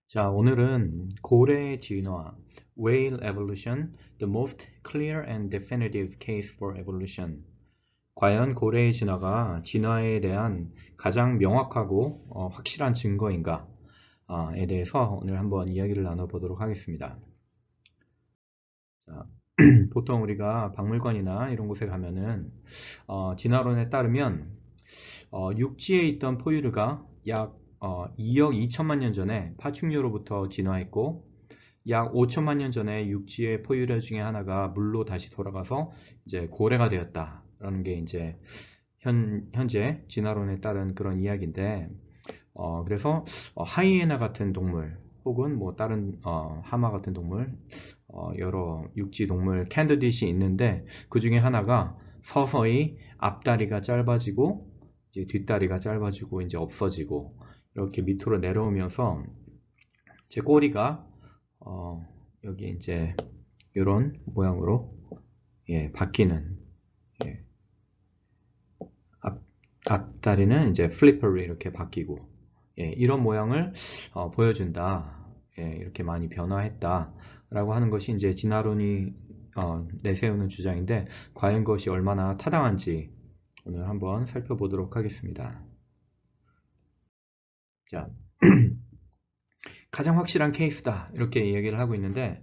자, 오늘은 고래의 진화, Whale Evolution, the most clear and definitive case for evolution. 과연 고래의 진화가 진화에 대한 가장 명확하고 확실한 증거인가? 에 대해서 오늘 한번 이야기를 나눠보도록 하겠습니다. 자, 보통 우리가 박물관이나 이런 곳에 가면은 진화론에 따르면 육지에 있던 포유류가 약 2억 2천만 년 전에 파충류로부터 진화했고 약 5천만 년 전에 육지의 포유류 중에 하나가 물로 다시 돌아가서 이제 고래가 되었다라는 게 이제 현재 진화론에 따른 그런 이야기인데 그래서 하이에나 같은 동물 혹은 뭐 다른 하마 같은 동물 여러 육지 동물 캔디딧이 있는데 그 중에 하나가 서서히 앞다리가 짧아지고 이제 뒷다리가 짧아지고 이제 없어지고 이렇게 밑으로 내려오면서 제 꼬리가 여기 이제 이런 모양으로 바뀌는 예, 앞다리는 이제 플리퍼로 이렇게 바뀌고 이런 모양을 보여준다. 이렇게 많이 변화했다. 라고 하는 것이 이제 진화론이 내세우는 주장인데 과연 그것이 얼마나 타당한지 오늘 한번 살펴보도록 하겠습니다. 자, 가장 확실한 케이스다 이렇게 이야기를 하고 있는데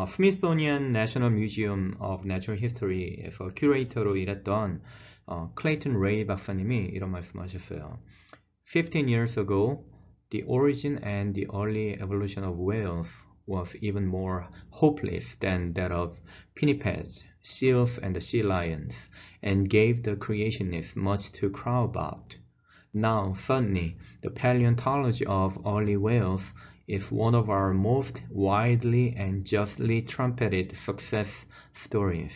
스미소니안 내셔널 뮤지엄 of Natural History에서 큐레이터로 일했던 클레이튼 레이 박사님이 이런 말씀하셨어요. 15 years ago, the origin and the early evolution of whales was even more hopeless than that of pinnipeds, seals, and sea lions, and gave the creationists much to crow about. Now, suddenly, the paleontology of early whales is one of our most widely and justly trumpeted success stories.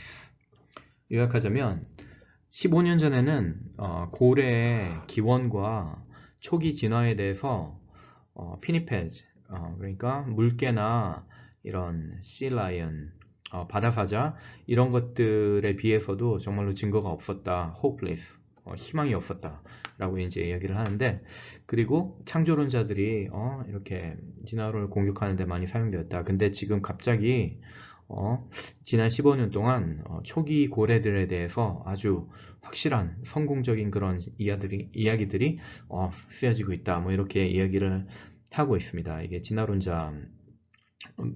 요약하자면 15년 전에는 고래의 기원과 초기 진화에 대해서 피니페즈, 그러니까 물개나 이런 씨라이언, 바다사자 이런 것들에 비해서도 정말로 증거가 없었다. hopeless, 희망이 없었다. 라고 이제 이야기를 하는데 그리고 창조론자들이 이렇게 진화론을 공격하는 데 많이 사용되었다. 근데 지금 갑자기 지난 15년 동안 초기 고래들에 대해서 아주 확실한 성공적인 그런 이야기들이 쓰여지고 있다. 뭐 이렇게 이야기를 하고 있습니다. 이게 진화론자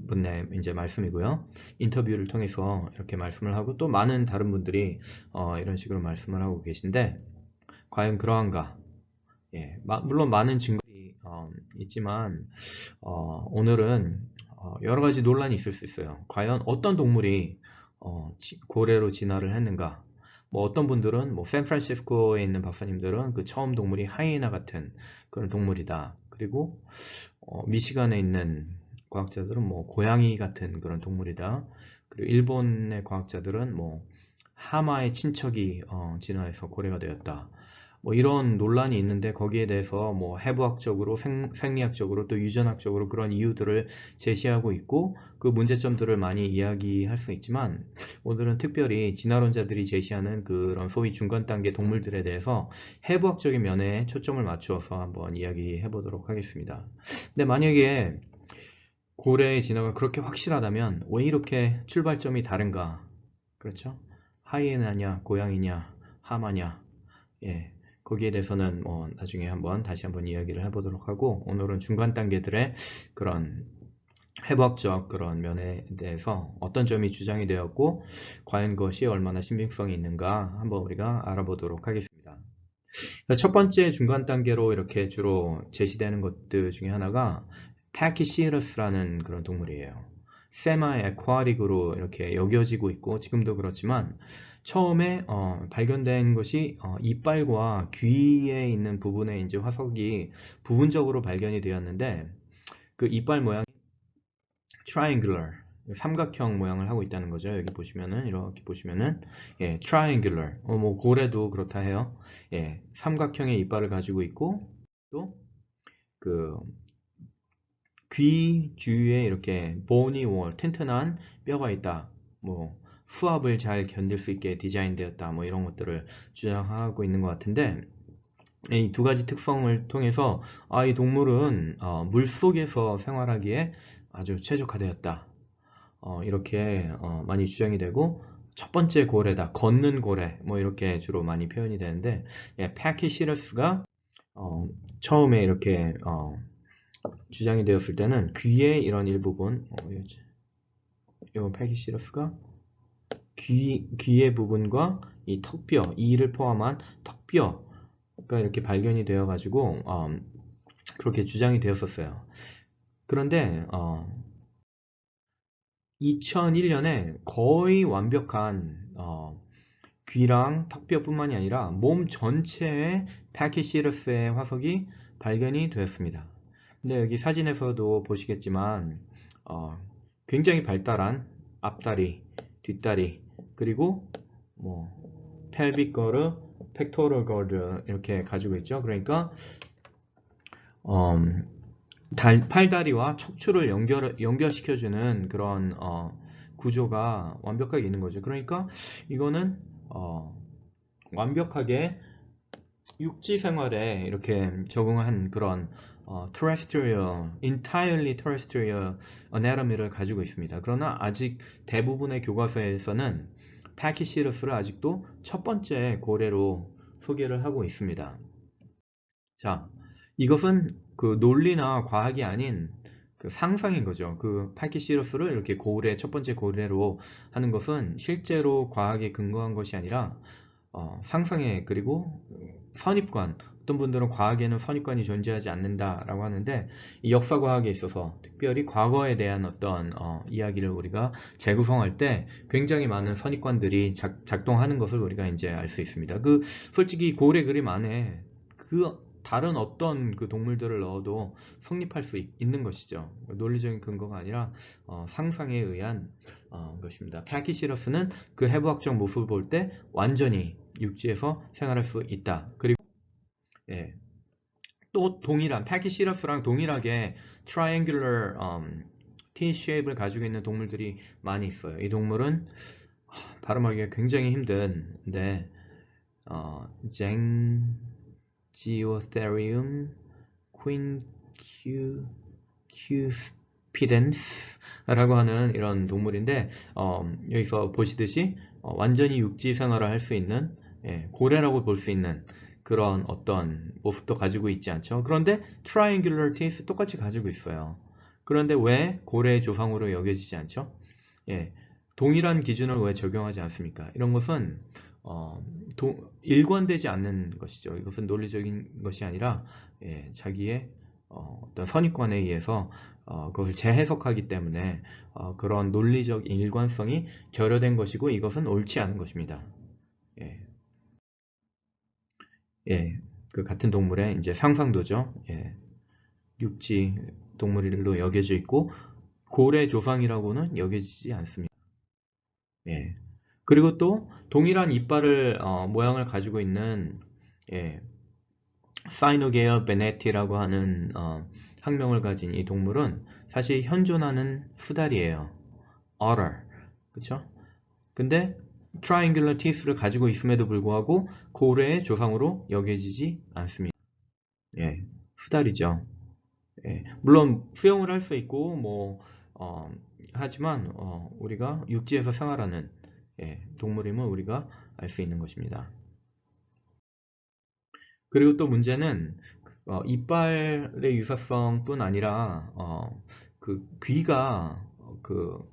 분의 이제 말씀이고요. 인터뷰를 통해서 이렇게 말씀을 하고 또 많은 다른 분들이 이런 식으로 말씀을 하고 계신데 과연 그러한가? 물론 많은 증거들이 있지만 오늘은 여러 가지 논란이 있을 수 있어요. 과연 어떤 동물이 고래로 진화를 했는가? 뭐 어떤 분들은 뭐 샌프란시스코에 있는 박사님들은 그 처음 동물이 하이에나 같은 그런 동물이다. 그리고 미시간에 있는 과학자들은 뭐 고양이 같은 그런 동물이다. 그리고 일본의 과학자들은 뭐 하마의 친척이 진화해서 고래가 되었다. 뭐 이런 논란이 있는데 거기에 대해서 뭐 해부학적으로 생리학적으로 또 유전학적으로 그런 이유들을 제시하고 있고 그 문제점들을 많이 이야기할 수 있지만 오늘은 특별히 진화론자들이 제시하는 그런 소위 중간 단계 동물들에 대해서 해부학적인 면에 초점을 맞추어서 한번 이야기해 보도록 하겠습니다. 근데 만약에 고래의 진화가 그렇게 확실하다면 왜 이렇게 출발점이 다른가? 그렇죠? 하이에나냐, 고양이냐, 하마냐, 거기에 대해서는 뭐 나중에 다시 한번 이야기를 해보도록 하고 오늘은 중간 단계들의 그런 해부학적 그런 면에 대해서 어떤 점이 주장이 되었고 과연 그것이 얼마나 신빙성이 있는가 한번 우리가 알아보도록 하겠습니다. 첫 번째 중간 단계로 이렇게 주로 제시되는 것들 중에 하나가 패키시러스라는 그런 동물이에요. 세마 에쿠아릭으로 이렇게 여겨지고 있고 지금도 그렇지만 처음에 발견된 것이 이빨과 귀에 있는 부분에 이제 화석이 부분적으로 발견이 되었는데 그 이빨 모양이 triangular 삼각형 모양을 하고 있다는 거죠. 여기 보시면은 이렇게 보시면은 triangular 뭐 고래도 그렇다 해요. 삼각형의 이빨을 가지고 있고 또 그 귀 주위에 이렇게 bony wall 튼튼한 뼈가 있다. 뭐 수압을 잘 견딜 수 있게 디자인되었다. 뭐 이런 것들을 주장하고 있는 것 같은데 이 두 가지 특성을 통해서 이 동물은 물속에서 생활하기에 아주 최적화되었다. 이렇게 많이 주장이 되고 첫 번째 고래다, 걷는 고래, 뭐 이렇게 주로 많이 표현이 되는데, 예, 패키시러스가 처음에 이렇게 주장이 되었을 때는 귀의 이런 일부분, 이 패키시러스가 귀의 부분과 이 턱뼈, 이를 포함한 턱뼈가 이렇게 발견이 되어 가지고 그렇게 주장이 되었었어요. 그런데 2001년에 거의 완벽한 귀랑 턱뼈뿐만이 아니라 몸 전체에 패키시러스의 화석이 발견이 되었습니다. 근데 여기 사진에서도 보시겠지만 굉장히 발달한 앞다리, 뒷다리, 그리고 뭐 펠빅 거르, 펙토럴 거르 이렇게 가지고 있죠. 그러니까 팔다리와 척추를 연결시켜주는 그런 구조가 완벽하게 있는 거죠. 그러니까 이거는 완벽하게 육지 생활에 이렇게 적응한 그런 entirely terrestrial anatomy를 가지고 있습니다. 그러나 아직 대부분의 교과서에서는 패키시러스를 아직도 첫 번째 고래로 소개를 하고 있습니다. 자, 이것은 그 논리나 과학이 아닌 그 상상인 거죠. 그 패키시러스를 이렇게 첫 번째 고래로 하는 것은 실제로 과학에 근거한 것이 아니라 상상에, 그리고 선입관, 어떤 분들은 과학에는 선입관이 존재하지 않는다라고 하는데, 이 역사 과학에 있어서 특별히 과거에 대한 어떤 이야기를 우리가 재구성할 때 굉장히 많은 선입관들이 작동하는 것을 우리가 이제 알 수 있습니다. 솔직히 고래 그림 안에 다른 어떤 그 동물들을 넣어도 성립할 수 있는 것이죠. 논리적인 근거가 아니라 상상에 의한 것입니다. 패키시러스는 그 해부학적 모습을 볼 때 완전히 육지에서 생활할 수 있다. 그리고 예, 또 패키시러스랑 동일하게 triangular T-shape을 가지고 있는 동물들이 많이 있어요. 이 동물은 발음하기가 굉장히 힘든데 Geotherium quinquepidens라고 하는 이런 동물인데 여기서 보시듯이 완전히 육지 생활을 할 수 있는 고래라고 볼 수 있는 그런 어떤 모습도 가지고 있지 않죠. 그런데 triangular teeth 똑같이 가지고 있어요. 그런데 왜 고래의 조상으로 여겨지지 않죠? 예, 동일한 기준을 왜 적용하지 않습니까? 이런 것은 일관되지 않는 것이죠. 이것은 논리적인 것이 아니라 자기의 어떤 선입관에 의해서 그것을 재해석하기 때문에 그런 논리적 일관성이 결여된 것이고, 이것은 옳지 않은 것입니다. 예, 예, 그 같은 동물의 이제 상상도죠. 예, 육지 동물로 여겨져 있고 고래 조상이라고는 여겨지지 않습니다. 예. 그리고 또 동일한 이빨을 모양을 가지고 있는 예, 사이노게어 베네티라고 하는 학명을 가진 이 동물은 사실 현존하는 수달이에요. otter. 그쵸? 근데 triangular teeth를 가지고 있음에도 불구하고 고래의 조상으로 여겨지지 않습니다. 예, 수달이죠. 예, 물론 수영을 할 수 있고 하지만 우리가 육지에서 생활하는 동물임을 우리가 알 수 있는 것입니다. 그리고 또 문제는 이빨의 유사성뿐 아니라 그 귀가 그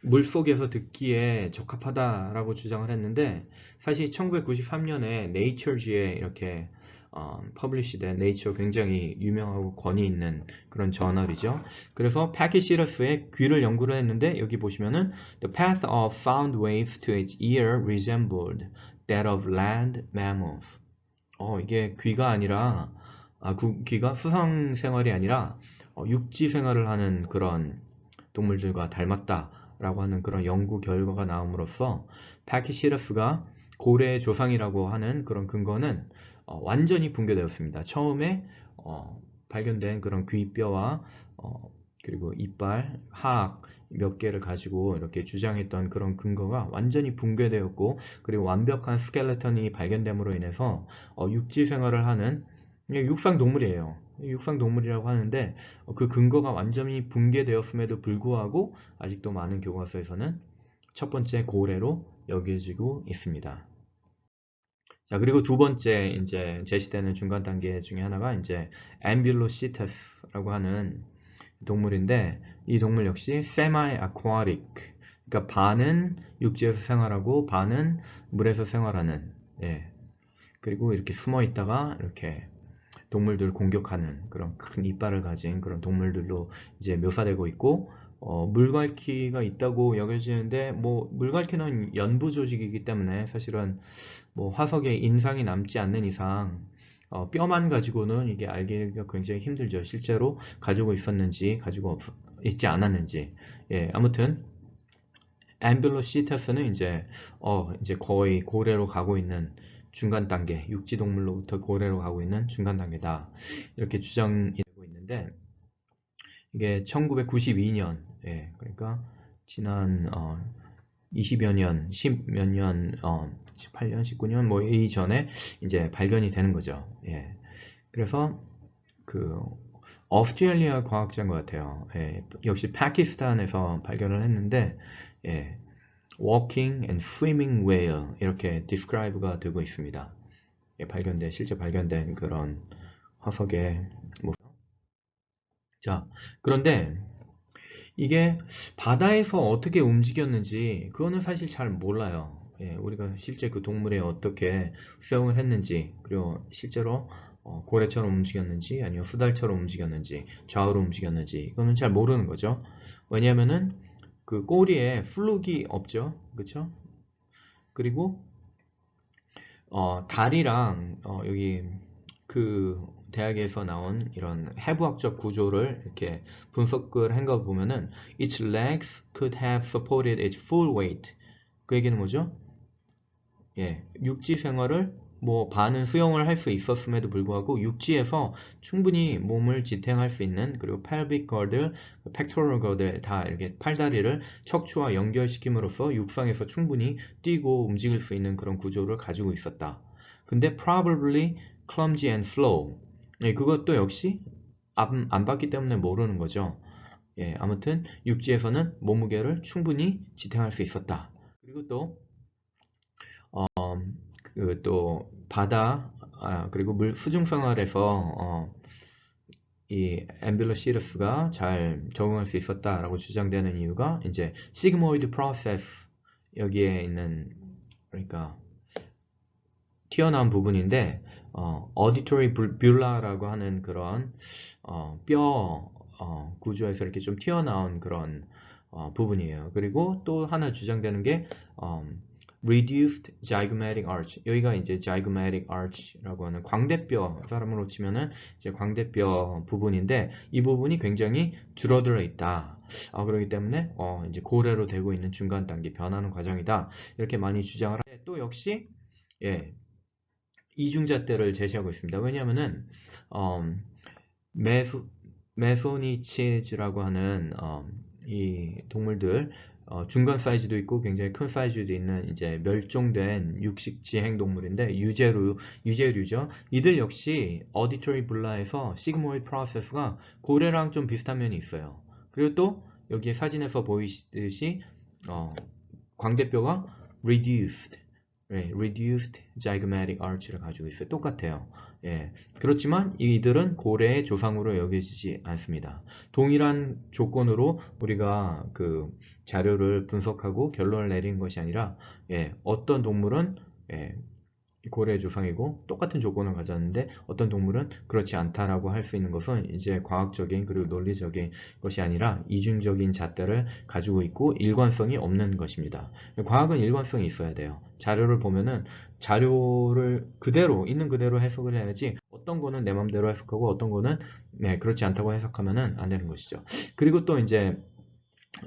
물속에서 듣기에 적합하다라고 주장을 했는데, 사실 1993년에 네이처지에 이렇게 퍼블리시된, 네이처 굉장히 유명하고 권위 있는 그런 저널이죠. 그래서 패키시러스의 귀를 연구를 했는데, 여기 보시면은 The path of sound waves to its ear resembled that of land mammals. 이게 귀가 아니라 귀가 수상 생활이 아니라 육지 생활을 하는 그런 동물들과 닮았다라고 하는 그런 연구 결과가 나옴으로써 타키시러스가 고래의 조상이라고 하는 그런 근거는 완전히 붕괴되었습니다. 처음에 발견된 그런 귀뼈와 그리고 이빨, 하악 몇 개를 가지고 이렇게 주장했던 그런 근거가 완전히 붕괴되었고, 그리고 완벽한 스켈레톤이 발견됨으로 인해서 육지 생활을 하는 육상 동물이에요. 육상 동물이라고 하는데 그 근거가 완전히 붕괴되었음에도 불구하고 아직도 많은 교과서에서는 첫 번째 고래로 여겨지고 있습니다. 자, 그리고 두 번째 이제 제시되는 중간 단계 중에 하나가 이제 앰뷸로시터스라고 하는 동물인데, 이 동물 역시 semi aquatic, 그러니까 반은 육지에서 생활하고 반은 물에서 생활하는, 예. 그리고 이렇게 숨어 있다가 이렇게 동물들 공격하는 그런 큰 이빨을 가진 그런 동물들로 이제 묘사되고 있고, 물갈퀴가 있다고 여겨지는데, 뭐 물갈퀴는 연부 조직이기 때문에 사실은 뭐 화석에 인상이 남지 않는 이상 뼈만 가지고는 이게 알기가 굉장히 힘들죠. 실제로 가지고 있었는지 가지고 있지 않았는지. 예, 아무튼 앰뷸로시터스는 이제 거의 고래로 가고 있는 중간 단계, 육지 동물로부터 고래로 가고 있는 중간 단계다. 이렇게 주장이 되고 있는데, 이게 1992년, 예, 그러니까 지난 20여 년, 10몇 년, 18년, 19년 뭐 이전에 이제 발견이 되는 거죠. 예. 그래서 그 오스트레일리아 과학자인 것 같아요. 예. 역시 파키스탄에서 발견을 했는데, 예. Walking and Swimming Whale 이렇게 describe가 되고 있습니다. 예, 실제 발견된 그런 화석의 모습. 자, 그런데 이게 바다에서 어떻게 움직였는지 그거는 사실 잘 몰라요. 예, 우리가 실제 그 동물에 어떻게 수영을 했는지, 그리고 실제로 고래처럼 움직였는지 아니면 수달처럼 움직였는지 좌우로 움직였는지 이거는 잘 모르는 거죠. 왜냐하면은 그 꼬리에 플룩이 없죠, 그렇죠? 그리고 다리랑 여기 그 대학에서 나온 이런 해부학적 구조를 이렇게 분석을 한 거 보면은 its legs could have supported its full weight. 그 얘기는 뭐죠? 예, 육지 생활을 뭐 반은 수영을 할 수 있었음에도 불구하고 육지에서 충분히 몸을 지탱할 수 있는, 그리고 pelvic girdle, pectoral girdle 다 이렇게 팔다리를 척추와 연결시킴으로써 육상에서 충분히 뛰고 움직일 수 있는 그런 구조를 가지고 있었다. 근데 probably clumsy and slow. 예, 그것도 역시 안 봤기 때문에 모르는 거죠. 예, 아무튼 육지에서는 몸무게를 충분히 지탱할 수 있었다. 그리고 또 그 또 바다, 그리고 물 수중 생활에서 이 앰뷸로시러스가 잘 적응할 수 있었다라고 주장되는 이유가 이제 시그모이드 프로세스, 여기에 있는, 그러니까 튀어나온 부분인데 어디토리 뷰라라고 하는 그런 뼈 구조에서 이렇게 좀 튀어나온 그런 부분이에요. 그리고 또 하나 주장되는 게 reduced zygomatic arch. 여기가 이제 zygomatic arch라고 하는 광대뼈, 사람으로 치면은 이제 광대뼈 부분인데, 이 부분이 굉장히 줄어들어 있다. 그렇기 때문에 이제 고래로 되고 있는 중간 단계 변하는 과정이다. 이렇게 많이 주장을 하는데, 또 역시 예, 이중잣대를 제시하고 있습니다. 왜냐하면은 메소 메소니치즈라고 하는 이 동물들, 중간 사이즈도 있고 굉장히 큰 사이즈도 있는 이제 멸종된 육식 지행 동물인데, 유제류죠. 이들 역시 어디토리 블라에서 시그모이드 프로세스가 고래랑 좀 비슷한 면이 있어요. 그리고 또 여기 사진에서 보이듯이 광대뼈가 reduced, 네, reduced zygomatic arch를 가지고 있어요. 똑같아요. 예, 그렇지만 이들은 고래의 조상으로 여겨지지 않습니다. 동일한 조건으로 우리가 그 자료를 분석하고 결론을 내린 것이 아니라, 예, 어떤 동물은 예, 고래의 조상이고 똑같은 조건을 가졌는데 어떤 동물은 그렇지 않다라고 할 수 있는 것은 이제 과학적인 그리고 논리적인 것이 아니라 이중적인 잣대를 가지고 있고 일관성이 없는 것입니다. 과학은 일관성이 있어야 돼요. 자료를 보면은 자료를 그대로 있는 그대로 해석을 해야지, 어떤 거는 내 맘대로 해석하고 어떤 거는 네, 그렇지 않다고 해석하면은 안 되는 것이죠. 그리고 또 이제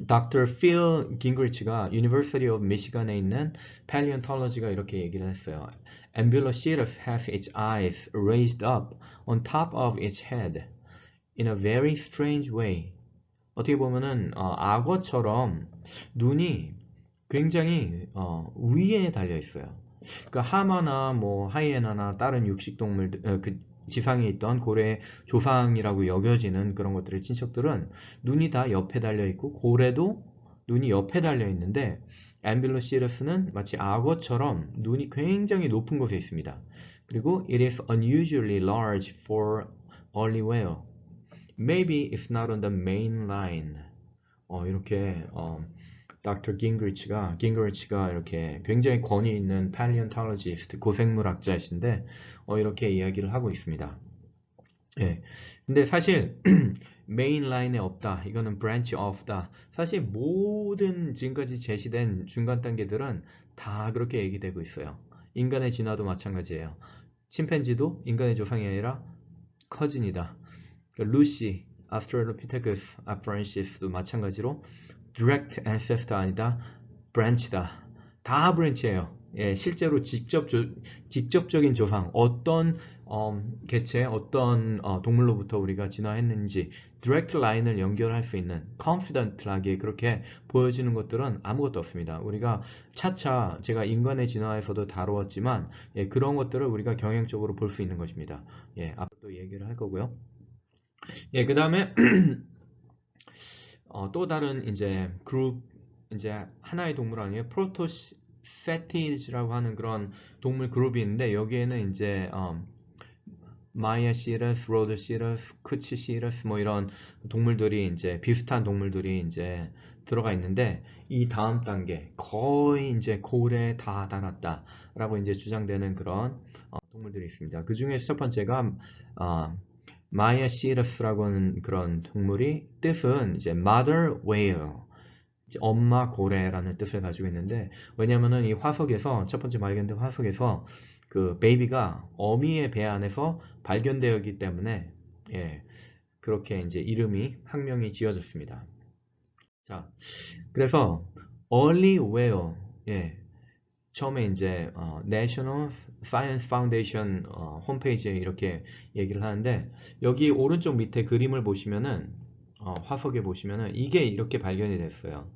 Dr. Phil Gingrich가 University of Michigan에 있는 paleontology가 이렇게 얘기를 했어요. Ambulocetus has its eyes raised up on top of its head in a very strange way. 어떻게 보면은 악어처럼 눈이 굉장히 위에 달려 있어요. 그 하마나 뭐 하이에나나 다른 육식동물 그 지상에 있던 고래 조상이라고 여겨지는 그런 것들의 친척들은 눈이 다 옆에 달려 있고 고래도 눈이 옆에 달려 있는데 앰뷸러시러스는 마치 악어처럼 눈이 굉장히 높은 곳에 있습니다. 그리고 it is unusually large for early whale. Maybe it's not on the main line. 이렇게 Dr. 깅그리치가 이렇게 굉장히 권위 있는 paleontologist, 고생물학자이신데 이렇게 이야기를 하고 있습니다. 예. 근데 사실 메인 라인에 없다. 이거는 branch off다. 사실 모든 지금까지 제시된 중간 단계들은 다 그렇게 얘기되고 있어요. 인간의 진화도 마찬가지예요. 침팬지도 인간의 조상이 아니라 커진이다. 루시, 아스트랄로피테쿠스 아프렌시스도 마찬가지로 direct ancestor 아니다, branch다. 다 branch예요. 예, 실제로 직접적인 조상, 어떤 개체, 어떤 동물로부터 우리가 진화했는지 direct 라인을 연결할 수 있는 confident하게 그렇게 보여지는 것들은 아무것도 없습니다. 우리가 차차 제가 인간의 진화에서도 다루었지만 예, 그런 것들을 우리가 경향적으로 볼 수 있는 것입니다. 예, 앞으로 또 얘기를 할 거고요. 예, 그 다음에 또 다른 이제 그룹 이제 하나의 동물 아니에요? 프로토세티즈라고 하는 그런 동물 그룹이 있는데 여기에는 이제 마이아시러스, 로드시러스, 쿠치시러스 뭐 이런 동물들이 이제 비슷한 동물들이 이제 들어가 있는데 이 다음 단계 거의 이제 고래에 다 달았다라고 이제 주장되는 그런 동물들이 있습니다. 그 중에 첫 번째가 마이아시러스라고 하는 그런 동물이 뜻은 이제 mother whale, 이제 엄마 고래라는 뜻을 가지고 있는데 왜냐면은 이 화석에서 첫 번째 발견된 화석에서 그 베이비가 어미의 배 안에서 발견되었기 때문에 예, 그렇게 이제 이름이 학명이 지어졌습니다. 자, 그래서 early whale 예, 처음에 이제 National Science Foundation 홈페이지에 이렇게 얘기를 하는데 여기 오른쪽 밑에 그림을 보시면은 화석에 보시면은 이게 이렇게 발견이 됐어요.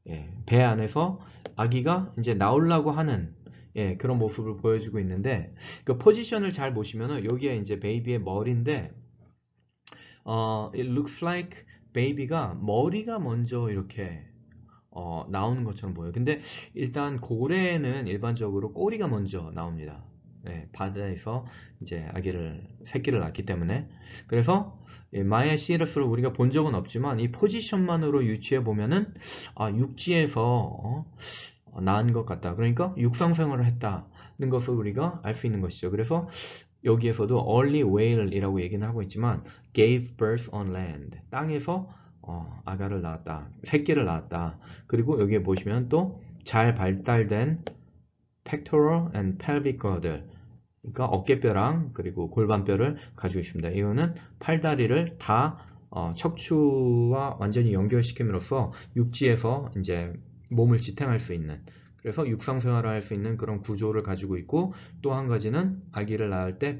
예, 배 안에서 아기가 이제 나오려고 하는 예, 그런 모습을 보여주고 있는데 그 포지션을 잘 보시면은 여기에 이제 베이비의 머리인데 it looks like 베이비가 머리가 먼저 이렇게 나오는 것처럼 보여요. 근데 일단 고래는 일반적으로 꼬리가 먼저 나옵니다. 네, 바다에서 이제 새끼를 낳기 때문에. 그래서 마야 시러스를 우리가 본 적은 없지만 이 포지션만으로 유추해 보면은 육지에서 낳은 것 같다. 그러니까 육상 생활을 했다는 것을 우리가 알 수 있는 것이죠. 그래서 여기에서도 early whale이라고 얘기는 하고 있지만 gave birth on land, 땅에서 아가를 낳았다, 새끼를 낳았다. 그리고 여기에 보시면 또 잘 발달된 pectoral and pelvic girdle, 그러니까 어깨뼈랑 그리고 골반뼈를 가지고 있습니다. 이거는 팔다리를 다 척추와 완전히 연결시킴으로써 육지에서 이제 몸을 지탱할 수 있는, 그래서 육상 생활을 할 수 있는 그런 구조를 가지고 있고 또 한 가지는 아기를 낳을 때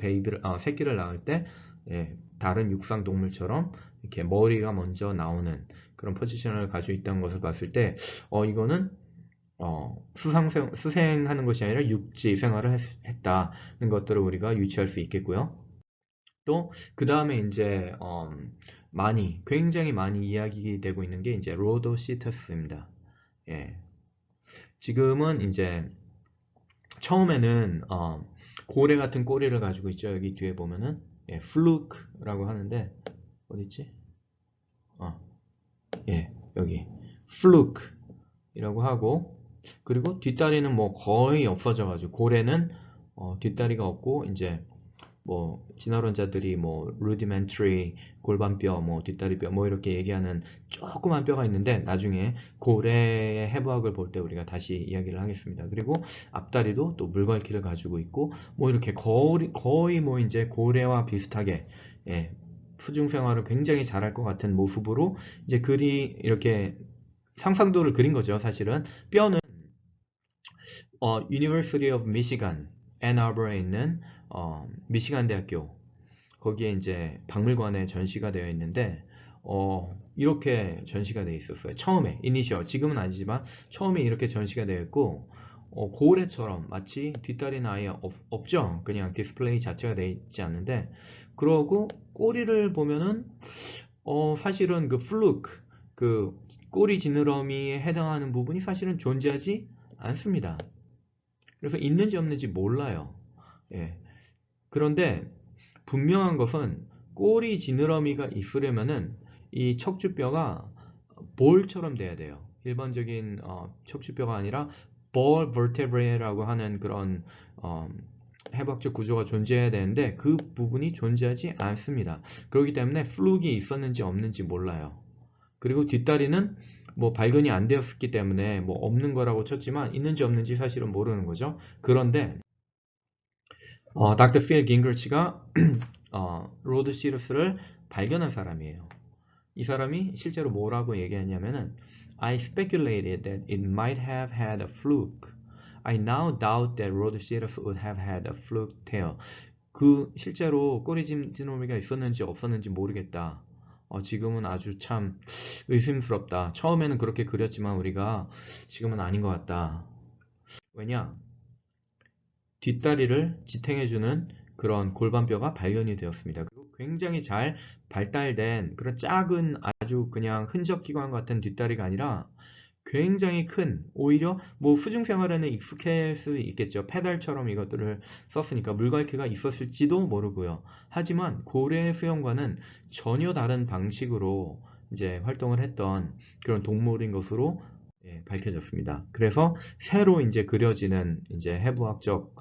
새끼를 낳을 때 예, 다른 육상 동물처럼 이렇게 머리가 먼저 나오는 그런 포지션을 가지고 있다는 것을 봤을 때 이거는 수생하는 것이 아니라 육지 생활을 했다는 것들을 우리가 유추할 수 있겠고요. 또 그 다음에 이제 굉장히 많이 이야기되고 있는 게 이제 로도시터스입니다. 예, 지금은 이제 처음에는 고래 같은 꼬리를 가지고 있죠. 여기 뒤에 보면은 예, 플루크라고 하는데 어디 있지? 예, 여기 플루크이라고 하고 그리고 뒷다리는 뭐 거의 없어져가지고 고래는 뒷다리가 없고 이제 뭐 진화론자들이 뭐 rudimentary 골반뼈, 뭐 뒷다리뼈 뭐 이렇게 얘기하는 조그만 뼈가 있는데 나중에 고래의 해부학을 볼 때 우리가 다시 이야기를 하겠습니다. 그리고 앞다리도 또 물갈퀴를 가지고 있고 뭐 이렇게 거의 뭐 이제 고래와 비슷하게 예, 수중 생활을 굉장히 잘할 것 같은 모습으로 이제 이렇게 상상도를 그린 거죠. 사실은 뼈는 University of Michigan, 앤아버에 있는 미시간 대학교 거기에 이제 박물관에 전시가 되어 있는데 이렇게 전시가 되어 있었어요. 처음에 이니셜, 지금은 아니지만 처음에 이렇게 전시가 되어 있고 고래처럼 마치 뒷다리는 아예 없죠. 그냥 디스플레이 자체가 되어 있지 않는데, 그러고 꼬리를 보면은 사실은 그 플루크, 그 꼬리 지느러미에 해당하는 부분이 사실은 존재하지 않습니다. 그래서 있는지 없는지 몰라요. 예. 그런데 분명한 것은 꼬리 지느러미가 있으려면은 이 척추뼈가 볼처럼 돼야 돼요. 일반적인 척추뼈가 아니라 ball vertebrae라고 하는 그런 해부학적 구조가 존재해야 되는데 그 부분이 존재하지 않습니다. 그렇기 때문에 플룩이 있었는지 없는지 몰라요. 그리고 뒷다리는 뭐 발견이 안 되었기 때문에 뭐 없는 거라고 쳤지만 있는지 없는지 사실은 모르는 거죠. 그런데 닥터 필 깅거치가 로드 시러스를 발견한 사람이에요. 이 사람이 실제로 뭐라고 얘기했냐면은 I speculated that it might have had a fluke. I now doubt that Rhodesiarus would have had a fluke tail. 그 실제로 꼬리 지느러미가 있었는지 없었는지 모르겠다. 지금은 아주 참 의심스럽다. 처음에는 그렇게 그렸지만 우리가 지금은 아닌 것 같다. 왜냐? 뒷다리를 지탱해주는 그런 골반뼈가 발견이 되었습니다. 그리고 굉장히 잘 발달된 그런 작은 아주 그냥 흔적기관 같은 뒷다리가 아니라 굉장히 큰, 오히려 뭐 수중 생활에는 익숙할 수 있겠죠. 페달처럼 이것들을 썼으니까 물갈퀴가 있었을지도 모르고요. 하지만 고래 수영과는 전혀 다른 방식으로 이제 활동을 했던 그런 동물인 것으로 밝혀졌습니다. 그래서 새로 이제 그려지는 이제 해부학적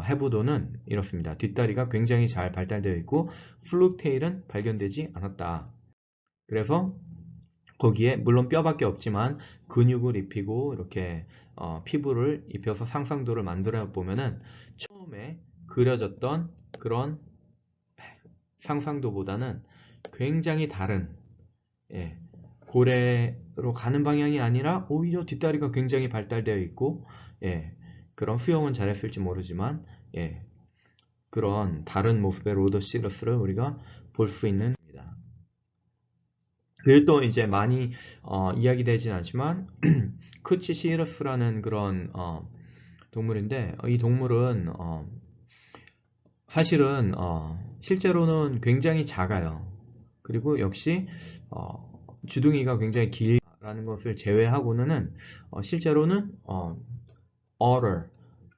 해부도는 이렇습니다. 뒷다리가 굉장히 잘 발달되어 있고 플룩 테일은 발견되지 않았다. 그래서 거기에 물론 뼈밖에 없지만 근육을 입히고 이렇게 피부를 입혀서 상상도를 만들어 보면은 처음에 그려졌던 그런 상상도보다는 굉장히 다른 고래로 가는 방향이 아니라 오히려 뒷다리가 굉장히 발달되어 있고 그런 수영은 잘했을지 모르지만 그런 다른 모습의 로더시러스를 우리가 볼 수 있는 겁니다. 그리고 또 이제 많이 이야기되진 않지만 크치시러스라는 그런 동물인데 이 동물은 사실은 실제로는 굉장히 작아요. 그리고 역시 주둥이가 굉장히 길다는 것을 제외하고는 실제로는 otter,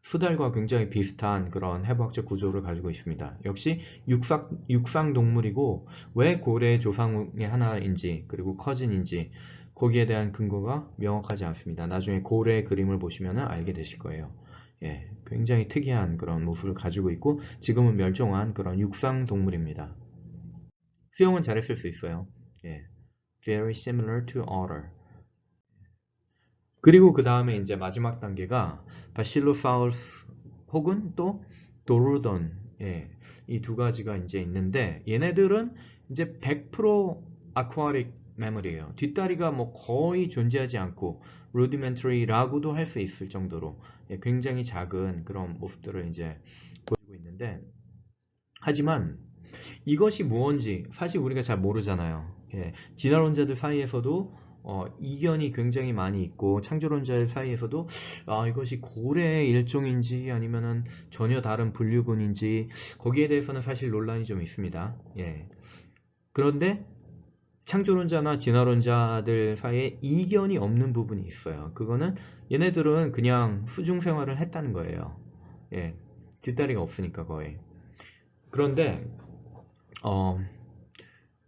수달과 굉장히 비슷한 그런 해부학적 구조를 가지고 있습니다. 역시 육상 동물이고 왜 고래의 조상의 하나인지 그리고 커진인지 거기에 대한 근거가 명확하지 않습니다. 나중에 고래의 그림을 보시면 알게 되실 거예요. 굉장히 특이한 그런 모습을 가지고 있고 지금은 멸종한 그런 육상 동물입니다. 수영은 잘했을 수 있어요. Very similar to otter. 그리고 그 다음에 이제 마지막 단계가 바실로사우루스 혹은 또 도르돈, 이 두 가지가 이제 있는데 얘네들은 이제 100% 아쿠아틱 매물이에요. 뒷다리가 뭐 거의 존재하지 않고 rudimentary라고도 할 수 있을 정도로 굉장히 작은 그런 모습들을 이제 보여주고 있는데, 하지만 이것이 무언지 사실 우리가 잘 모르잖아요. 진화론자들 사이에서도 이견이 굉장히 많이 있고 창조론자들 사이에서도 이것이 고래의 일종인지 아니면은 전혀 다른 분류군인지 거기에 대해서는 사실 논란이 좀 있습니다. 그런데 창조론자나 진화론자들 사이에 이견이 없는 부분이 있어요. 그거는 얘네들은 그냥 수중 생활을 했다는 거예요. 뒷다리가 없으니까 거의. 그런데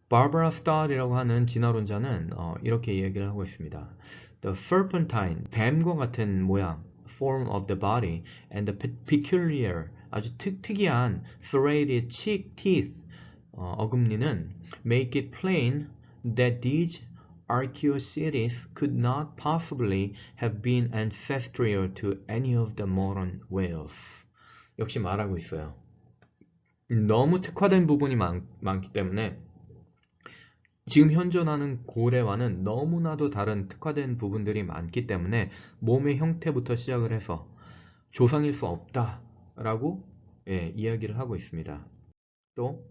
바버라 스타이라고 하는 진화론자는 이렇게 얘기를 하고 있습니다. The serpentine, 뱀과 같은 모양, form of the body, and the peculiar, 아주 특이한 serrated cheek teeth, 어금니는 make it plain that these Archaeocides could not possibly have been ancestral to any of the modern whales. 역시 말하고 있어요. 너무 특화된 부분이 많기 때문에 지금 현존하는 고래와는 너무나도 다른 특화된 부분들이 많기 때문에 몸의 형태부터 시작을 해서 조상일 수 없다라고 이야기를 하고 있습니다. 또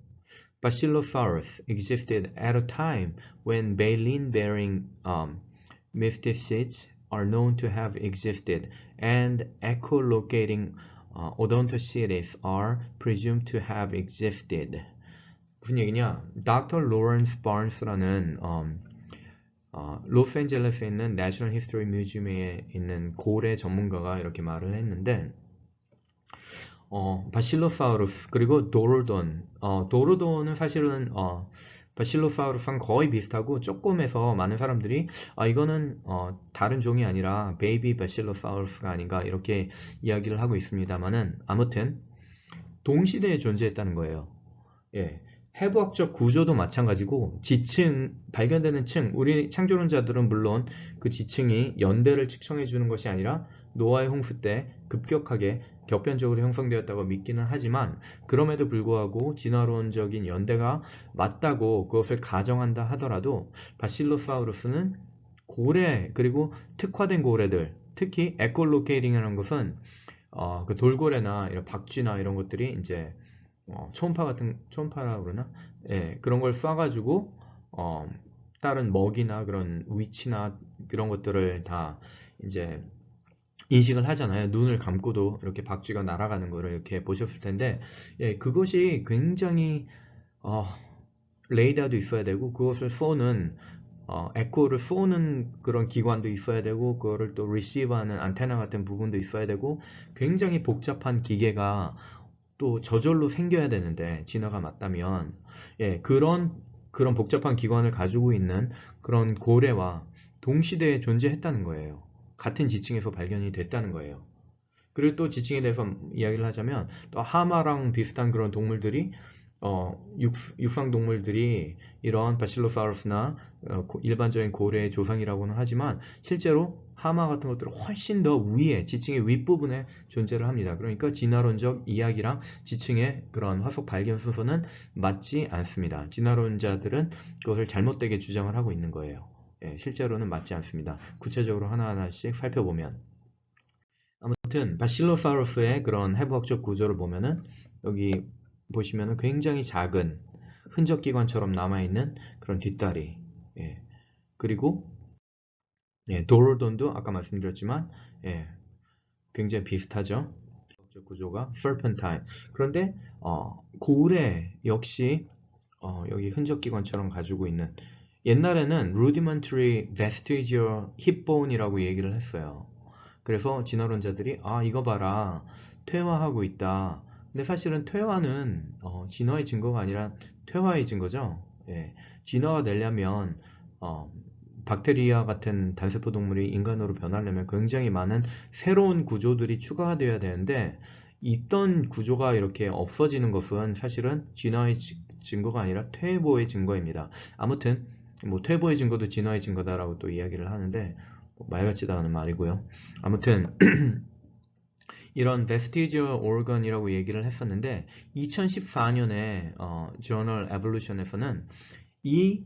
Bacillosaurus existed at a time when baleen-bearing mysticetes are known to have existed, and echolocating odontocetes are presumed to have existed. 무슨 얘기냐? Dr. Lawrence Barnes라는 로스앤젤레스에 있는 내셔널 히스토리 뮤지엄에 있는 고래 전문가가 이렇게 말을 했는데 바실로사우루스 그리고 도로돈 도로돈은 사실은 바실로사우루스랑 거의 비슷하고 조금해서 많은 사람들이 이거는 다른 종이 아니라 베이비 바실로사우루스가 아닌가 이렇게 이야기를 하고 있습니다만은 아무튼 동시대에 존재했다는 거예요. 예. 해부학적 구조도 마찬가지고 지층, 발견되는 층, 우리 창조론자들은 물론 그 지층이 연대를 측정해 주는 것이 아니라 노아의 홍수 때 급격하게 격변적으로 형성되었다고 믿기는 하지만 그럼에도 불구하고 진화론적인 연대가 맞다고 그것을 가정한다 하더라도 바실로사우루스는 고래 그리고 특화된 고래들 특히 에콜로케이팅이라는 것은 그 돌고래나 이런 박쥐나 이런 것들이 이제 초음파라고 그러나? 예, 그런 걸 쏴가지고, 다른 먹이나 그런 위치나 그런 것들을 다 이제 인식을 하잖아요. 눈을 감고도 이렇게 박쥐가 날아가는 거를 이렇게 보셨을 텐데, 예, 그것이 굉장히, 레이더도 있어야 되고, 그것을 쏘는, 에코를 쏘는 그런 기관도 있어야 되고, 그거를 또 리시버하는 안테나 같은 부분도 있어야 되고, 굉장히 복잡한 기계가 또 저절로 생겨야 되는데 진화가 맞다면 그런 복잡한 기관을 가지고 있는 그런 고래와 동시대에 존재했다는 거예요. 같은 지층에서 발견이 됐다는 거예요. 그리고 또 지층에 대해서 이야기를 하자면 또 하마랑 비슷한 그런 동물들이 육상 동물들이 이런 바실로사우루스나 일반적인 고래의 조상이라고는 하지만 실제로 하마 같은 것들은 훨씬 더 위에 지층의 윗부분에 존재를 합니다. 그러니까 진화론적 이야기랑 지층의 그런 화석 발견 순서는 맞지 않습니다. 진화론자들은 그것을 잘못되게 주장을 하고 있는 거예요. 예, 실제로는 맞지 않습니다. 구체적으로 하나하나씩 살펴보면 아무튼 바실로사우루스의 그런 해부학적 구조를 보면은 여기 보시면은 굉장히 작은 흔적기관처럼 남아있는 그런 뒷다리 그리고 도로돈도 아까 말씀드렸지만 굉장히 비슷하죠. 구조가 serpentine. 그런데 고래 역시 여기 흔적기관처럼 가지고 있는 옛날에는 rudimentary vestigial hip bone이라고 얘기를 했어요. 그래서 진화론자들이 이거 봐라 퇴화하고 있다. 근데 사실은 퇴화는 진화의 증거가 아니라 퇴화의 증거죠. 예, 진화가 되려면 박테리아 같은 단세포 동물이 인간으로 변하려면 굉장히 많은 새로운 구조들이 추가가 되어야 되는데 있던 구조가 이렇게 없어지는 것은 사실은 진화의 증거가 아니라 퇴보의 증거입니다. 아무튼 뭐 퇴보의 증거도 진화의 증거다라고 또 이야기를 하는데 말 같지도 않은 말이고요. 아무튼 이런 vestigial organ이라고 얘기를 했었는데 2014년에 Journal Evolution에서는 이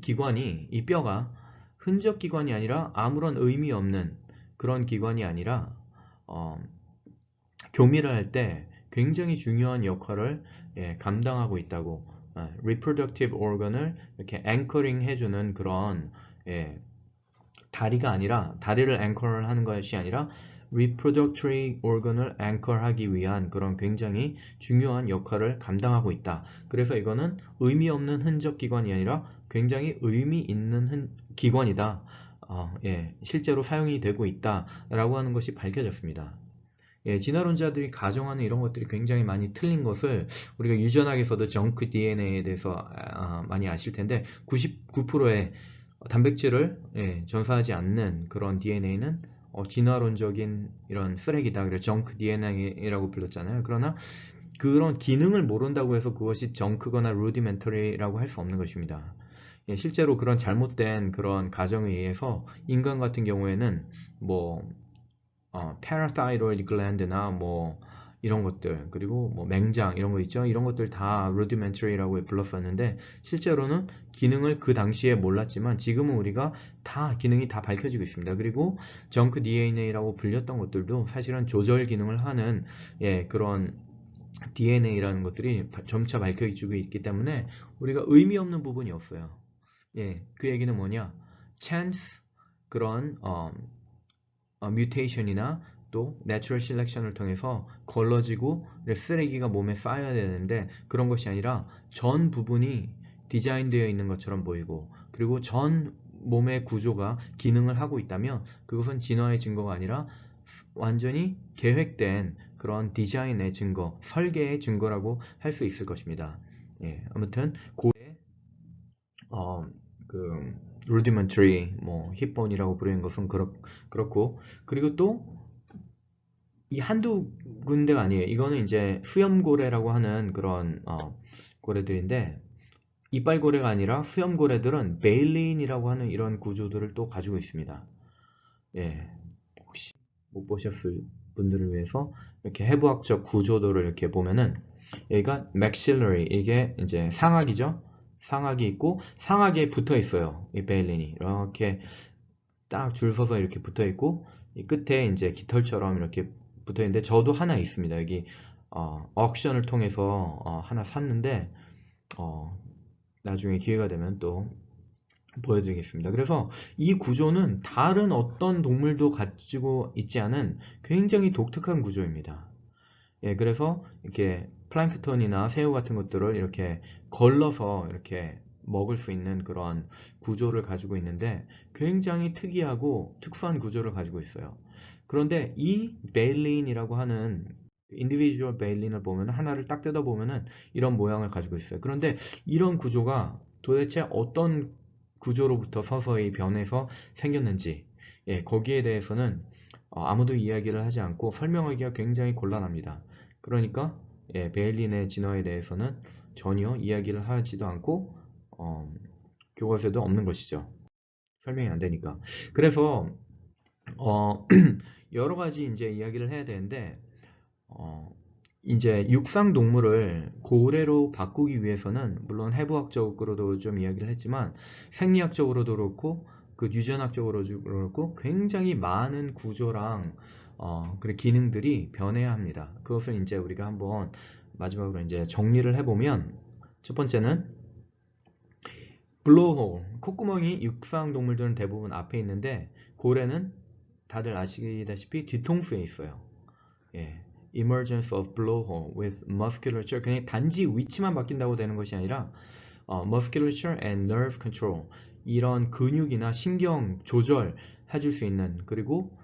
기관이 이 뼈가 흔적 기관이 아니라 아무런 의미 없는 그런 기관이 아니라 교미를 할 때 굉장히 중요한 역할을 감당하고 있다고 reproductive organ을 이렇게 앵커링 해주는 그런 다리가 아니라 다리를 앵커를 하는 것이 아니라 reproductory organ을 앵커하기 위한 그런 굉장히 중요한 역할을 감당하고 있다. 그래서 이거는 의미 없는 흔적 기관이 아니라 굉장히 의미 있는 기관이다. 실제로 사용이 되고 있다라고 하는 것이 밝혀졌습니다. 진화론자들이 가정하는 이런 것들이 굉장히 많이 틀린 것을 우리가 유전학에서도 정크 DNA에 대해서 많이 아실 텐데 99%의 단백질을 전사하지 않는 그런 DNA는 진화론적인 이런 쓰레기다. 그래서 정크 DNA라고 불렀잖아요. 그러나 그런 기능을 모른다고 해서 그것이 정크거나 루디멘터리라고 할 수 없는 것입니다. 실제로 그런 잘못된 그런 가정에 의해서 인간 같은 경우에는 뭐 parathyroid gland나 뭐 이런 것들 그리고 뭐 맹장 이런 거 있죠. 이런 것들 다 rudimentary라고 불렀었는데 실제로는 기능을 그 당시에 몰랐지만 지금은 우리가 다 기능이 다 밝혀지고 있습니다. 그리고 정크 DNA라고 불렸던 것들도 사실은 조절 기능을 하는 그런 DNA라는 것들이 점차 밝혀지고 있기 때문에 우리가 의미 없는 부분이 없어요. 예, 그 얘기는 뭐냐? chance 그런 뮤테이션이나 또 내추럴 셀렉션을 통해서 걸러지고 쓰레기가 몸에 쌓여야 되는데 그런 것이 아니라 전 부분이 디자인되어 있는 것처럼 보이고 그리고 전 몸의 구조가 기능을 하고 있다면 그것은 진화의 증거가 아니라 완전히 계획된 그런 디자인의 증거, 설계의 증거라고 할 수 있을 것입니다. 예, 아무튼 고래 어, 그 rudimentary 뭐 힙본이라고 부르는 것은 그렇고 그리고 또 이 한두 군데가 아니에요. 이거는 이제 수염고래라고 하는 그런 고래들인데 이빨고래가 아니라 수염고래들은 베일린이라고 하는 이런 구조들을 또 가지고 있습니다. 예, 혹시 못 보셨을 분들을 위해서 이렇게 해부학적 구조도를 이렇게 보면은 여기가 maxillary 이게 이제 상악이죠. 상악이 있고 상악에 붙어 있어요. 이 베일린이 이렇게 딱 줄 서서 이렇게 붙어 있고 이 끝에 이제 깃털처럼 이렇게 붙어 있는데 저도 하나 있습니다. 여기 옥션을 통해서 하나 샀는데 어, 나중에 기회가 되면 또 보여드리겠습니다. 그래서 이 구조는 다른 어떤 동물도 가지고 있지 않은 굉장히 독특한 구조입니다. 예, 그래서 이렇게 플랑크톤이나 새우 같은 것들을 이렇게 걸러서 이렇게 먹을 수 있는 그런 구조를 가지고 있는데 굉장히 특이하고 특수한 구조를 가지고 있어요. 그런데 이 베일린이라고 하는 인디비주얼 베일린을 보면 하나를 딱 뜯어 보면은 이런 모양을 가지고 있어요. 그런데 이런 구조가 도대체 어떤 구조로부터 서서히 변해서 생겼는지 예, 거기에 대해서는 아무도 이야기를 하지 않고 설명하기가 굉장히 곤란합니다. 그러니까 예, 베일린의 진화에 대해서는 전혀 이야기를 하지도 않고 어, 교과서에도 없는 것이죠. 설명이 안 되니까. 그래서 어, 여러 가지 이제 이야기를 해야 되는데 어, 이제 육상 동물을 고래로 바꾸기 위해서는 물론 해부학적으로도 좀 이야기를 했지만 생리학적으로도 그렇고 그 유전학적으로도 그렇고 굉장히 많은 구조랑 그 기능들이 변해야 합니다. 그것을 이제 우리가 한번 마지막으로 이제 정리를 해보면 첫 번째는 블로우홀 콧구멍이 육상 동물들은 대부분 앞에 있는데 고래는 다들 아시다시피 뒤통수에 있어요. 예, emergence of blowhole with musculature 그냥 단지 위치만 바뀐다고 되는 것이 아니라 musculature and nerve control 이런 근육이나 신경 조절 해줄 수 있는 그리고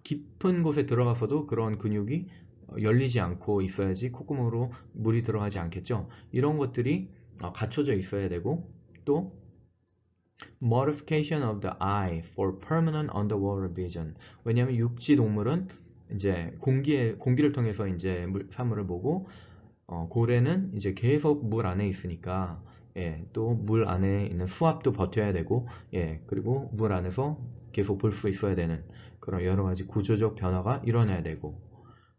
깊은 곳에 들어가서도 그런 근육이 열리지 않고 있어야지 콧구멍으로 물이 들어가지 않겠죠. 이런 것들이 갖춰져 있어야 되고 또 modification of the eye for permanent underwater vision 왜냐하면 육지 동물은 이제 공기를 통해서 이제 사물을 보고 고래는 이제 계속 물 안에 있으니까 예, 또 물 안에 있는 수압도 버텨야 되고 예, 그리고 물 안에서 계속 볼 수 있어야 되는 그런 여러 가지 구조적 변화가 일어나야 되고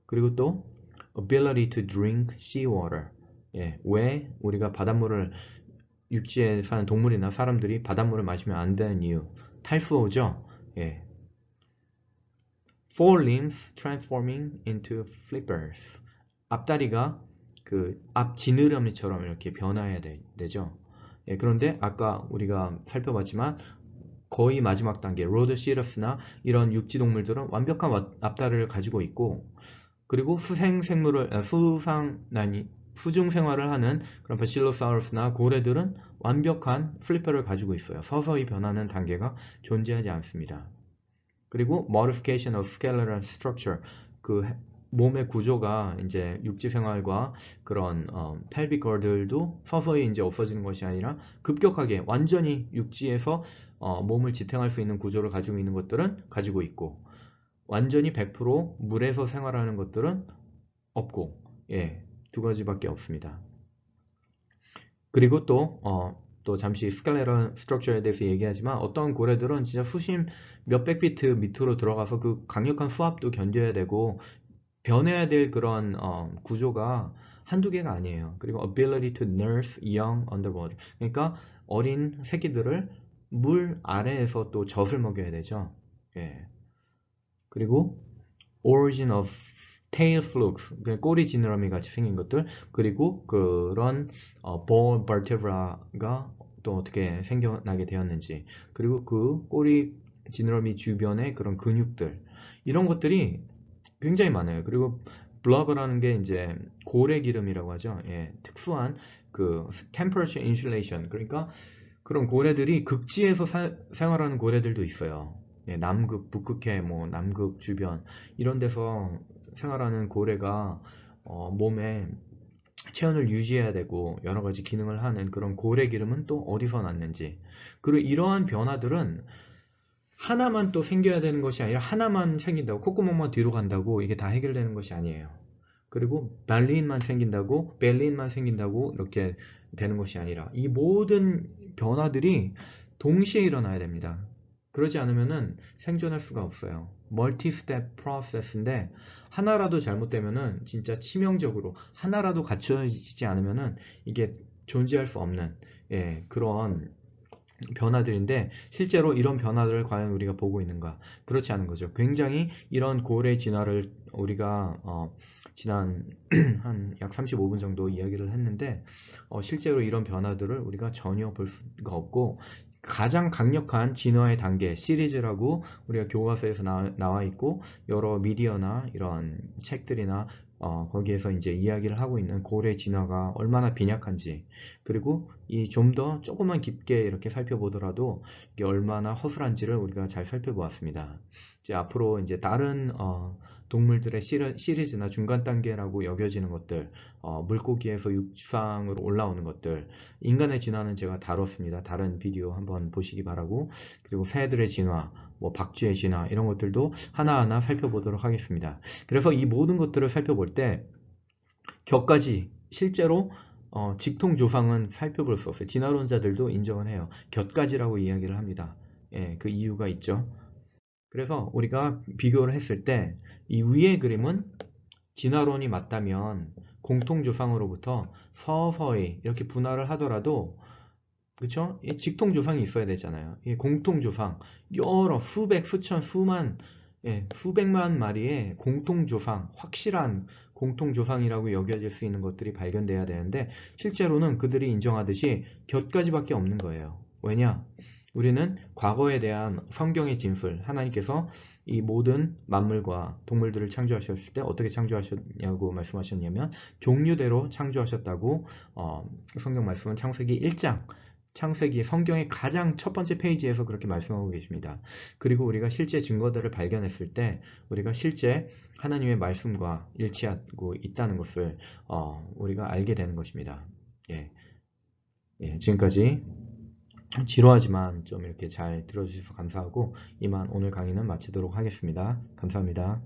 그리고 또 ability to drink seawater 예, 왜 우리가 바닷물을 육지에 사는 동물이나 사람들이 바닷물을 마시면 안 되는 이유 탈수오죠. 예, forelimbs transforming into flippers. 앞다리가 그 앞 지느러미처럼 이렇게 변화해야 되죠. 예, 그런데 아까 우리가 살펴봤지만 거의 마지막 단계 로드시러스나 이런 육지 동물들은 완벽한 앞다리를 가지고 있고 그리고 수중 생활을 하는 그런 바실로사우루스나 고래들은 완벽한 플리퍼를 가지고 있어요. 서서히 변하는 단계가 존재하지 않습니다. 그리고 modification of skeletal structure 그 몸의 구조가 이제 육지 생활과 그런 pelvic girdle도 서서히 이제 없어지는 것이 아니라 급격하게 완전히 육지에서 몸을 지탱할 수 있는 구조를 가지고 있는 것들은 가지고 있고 완전히 100% 물에서 생활하는 것들은 없고 예, 두 가지밖에 없습니다. 그리고 또 잠시 스켈레럴 스트럭처에 대해서 얘기하지만 어떤 고래들은 진짜 수심 몇백 피트 밑으로 들어가서 그 강력한 수압도 견뎌야 되고 변해야 될 그런 구조가 한두 개가 아니에요. 그리고 ability to nurse young underwater. 그러니까 어린 새끼들을 물 아래에서 또 젖을 먹여야 되죠. 예. 그리고 origin of tail flukes, 꼬리 지느러미 같이 생긴 것들, 그리고 그런 bone vertebra가 또 어떻게 생겨나게 되었는지, 그리고 그 꼬리 지느러미 주변의 그런 근육들, 이런 것들이 굉장히 많아요. 그리고 블러버라는 게 이제 고래 기름이라고 하죠. 예, 특수한 그 temperature insulation, 그러니까 그런 고래들이 극지에서 생활하는 고래들도 있어요. 예, 남극, 북극해, 뭐 남극 주변 이런 데서 생활하는 고래가 몸에 체온을 유지해야 되고 여러 가지 기능을 하는 그런 고래 기름은 또 어디서 났는지, 그리고 이러한 변화들은 하나만 또 생겨야 되는 것이 아니라 하나만 생긴다고 콧구멍만 뒤로 간다고 이게 다 해결되는 것이 아니에요. 그리고 벨린만 생긴다고 이렇게 되는 것이 아니라 이 모든 변화들이 동시에 일어나야 됩니다. 그러지 않으면은 생존할 수가 없어요. 멀티 스텝 프로세스인데 하나라도 잘못되면은 진짜 치명적으로, 하나라도 갖춰지지 않으면은 이게 존재할 수 없는, 예, 그런 변화들인데, 실제로 이런 변화들을 과연 우리가 보고 있는가? 그렇지 않은 거죠. 굉장히 이런 고래 진화를 우리가 지난 한 약 35분 정도 이야기를 했는데, 실제로 이런 변화들을 우리가 전혀 볼 수가 없고, 가장 강력한 진화의 단계 시리즈라고 우리가 교과서에서 나와 있고, 여러 미디어나 이런 책들이나 거기에서 이제 이야기를 하고 있는 고래 진화가 얼마나 빈약한지, 그리고 이 좀 더 조금만 깊게 이렇게 살펴보더라도 이게 얼마나 허술한지를 우리가 잘 살펴보았습니다. 이제 앞으로 이제 다른 동물들의 시리즈나 중간 단계라고 여겨지는 것들, 물고기에서 육상으로 올라오는 것들, 인간의 진화는 제가 다뤘습니다. 다른 비디오 한번 보시기 바라고, 그리고 새들의 진화, 뭐 박쥐의 진화, 이런 것들도 하나하나 살펴보도록 하겠습니다. 그래서 이 모든 것들을 살펴볼 때 격까지 실제로 직통 조상은 살펴볼 수 없어요. 진화론자들도 인정을 해요. 곁가지라고 이야기를 합니다. 예, 그 이유가 있죠. 그래서 우리가 비교를 했을 때 이 위의 그림은 진화론이 맞다면 공통조상으로부터 서서히 이렇게 분할을 하더라도, 그쵸? 이 직통조상이 있어야 되잖아요. 이 공통조상, 여러 수백, 수천, 수만, 예, 수백만 마리의 공통조상, 확실한 공통조상이라고 여겨질 수 있는 것들이 발견돼야 되는데, 실제로는 그들이 인정하듯이 곁가지밖에 없는 거예요. 왜냐? 우리는 과거에 대한 성경의 진술, 하나님께서 이 모든 만물과 동물들을 창조하셨을 때 어떻게 창조하셨냐고 말씀하셨냐면 종류대로 창조하셨다고, 성경 말씀은 창세기 1장, 창세기 성경의 가장 첫 번째 페이지에서 그렇게 말씀하고 계십니다. 그리고 우리가 실제 증거들을 발견했을 때 우리가 실제 하나님의 말씀과 일치하고 있다는 것을 우리가 알게 되는 것입니다. 예, 예, 지금까지 지루하지만 좀 이렇게 잘 들어주셔서 감사하고 이만 오늘 강의는 마치도록 하겠습니다. 감사합니다.